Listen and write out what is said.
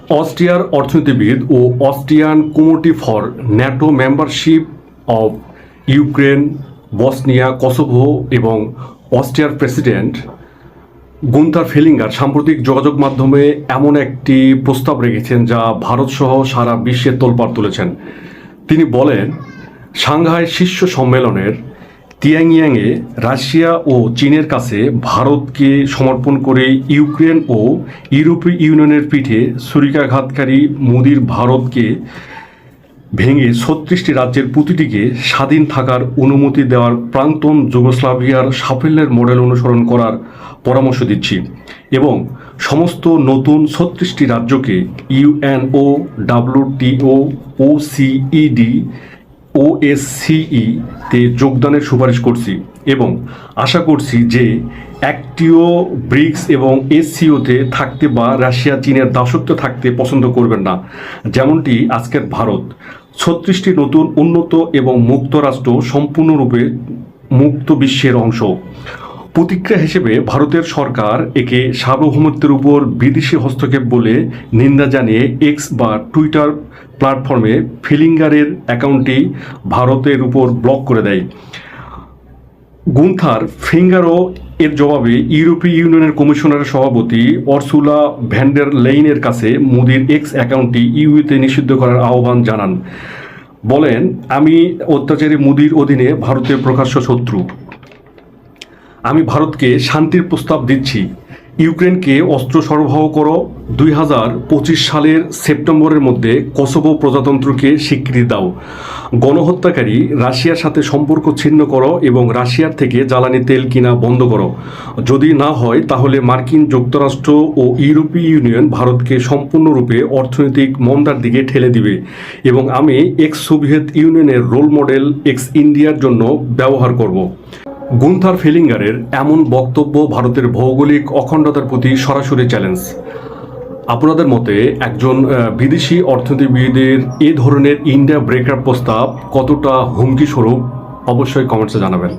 অস্ট্রিয়ার অর্থনীতিবিদ ও Austrian committee for NATO membership of Ukraine, Bosnia, Kosovo এবং অস্ট্রিয়ার প্রেসিডেন্ট গুন্থার ফেলিঙ্গার সাম্প্রতিক যোগাযোগ মাধ্যমে এমন একটি প্রস্তাব রেখেছেন যা ভারতসহ সারা বিশ্বে তোলপাড় তুলেছেন। তিনি বলেন, সাংহাই শীর্ষ সম্মেলনের তিয়াংইয়াংয়ে রাশিয়া ও চীনের কাছে ভারতকে সমর্পণ করে ইউক্রেন ও ইউরোপীয় ইউনিয়নের পিঠে ছুরিকাঘাতকারী মোদির ভারতকে ভেঙে ৩৬টি রাজ্যের প্রতিটিকে স্বাধীন থাকার অনুমতি দেওয়ার প্রাক্তন যুগোস্লাভিয়ার সাফল্যের মডেল অনুসরণ করার পরামর্শ দিচ্ছি এবং সমস্ত নতুন ৩৬টি রাজ্যকে ইউএনও, WTO, OECD, OSCE তে যোগদানের সুপারিশ করছি এবং আশা করছি যে একটিও ব্রিক্স এবং SCO-তে থাকতে বা রাশিয়া চীনের দাসত্ব থাকতে পছন্দ করবেন না, যেমনটি আজকের ভারত। ৩৬টি নতুন উন্নত এবং মুক্ত রাষ্ট্র সম্পূর্ণরূপে মুক্ত বিশ্বের অংশ। প্রতিক্রিয়া হিসেবে ভারতের সরকার একে সার্বভৌমত্বের উপর বিদেশি হস্তক্ষেপ বলে নিন্দা জানিয়ে এক্স বা টুইটার প্ল্যাটফর্মে ফেলিঙ্গারের অ্যাকাউন্টটি ভারতের উপর ব্লক করে দেয়। গুন্থার ফিঙ্গারও এর জবাবে ইউরোপীয় ইউনিয়নের কমিশনারের সভাপতি অর্সুলা ভ্যান্ডার লেইনের কাছে মোদির এক্স অ্যাকাউন্টটি ইউতে নিষিদ্ধ করার আহ্বান জানান। বলেন, আমি অত্যাচারী মোদির অধীনে ভারতের প্রকাশ্য শত্রু। আমি ভারতকে শান্তির প্রস্তাব দিচ্ছি। ইউক্রেনকে অস্ত্র সরবরাহ করো। 2025 সালের সেপ্টেম্বরের মধ্যে কসোভো প্রজাতন্ত্রকে স্বীকৃতি দাও। গণহত্যাকারী রাশিয়ার সাথে সম্পর্ক ছিন্ন করো এবং রাশিয়ার থেকে জ্বালানি তেল কিনা বন্ধ করো। যদি না হয় তাহলে মার্কিন যুক্তরাষ্ট্র ও ইউরোপীয় ইউনিয়ন ভারতকে সম্পূর্ণরূপে অর্থনৈতিক মন্দার দিকে ঠেলে দিবে এবং আমি এক্স সোভিয়েত ইউনিয়নের রোল মডেল এক্স ইন্ডিয়ার জন্য ব্যবহার করব। গুন্থার ফেলিঙ্গারের এমন বক্তব্য ভারতের ভৌগোলিক অখণ্ডতার প্রতি সরাসরি চ্যালেঞ্জ। আপনাদের মতে একজন বিদেশি অর্থনীতিবিদের এ ধরনের ইন্ডিয়া ব্রেকআপ প্রস্তাব কতটা হুমকি স্বরূপ অবশ্যই কমেন্টসে জানাবেন।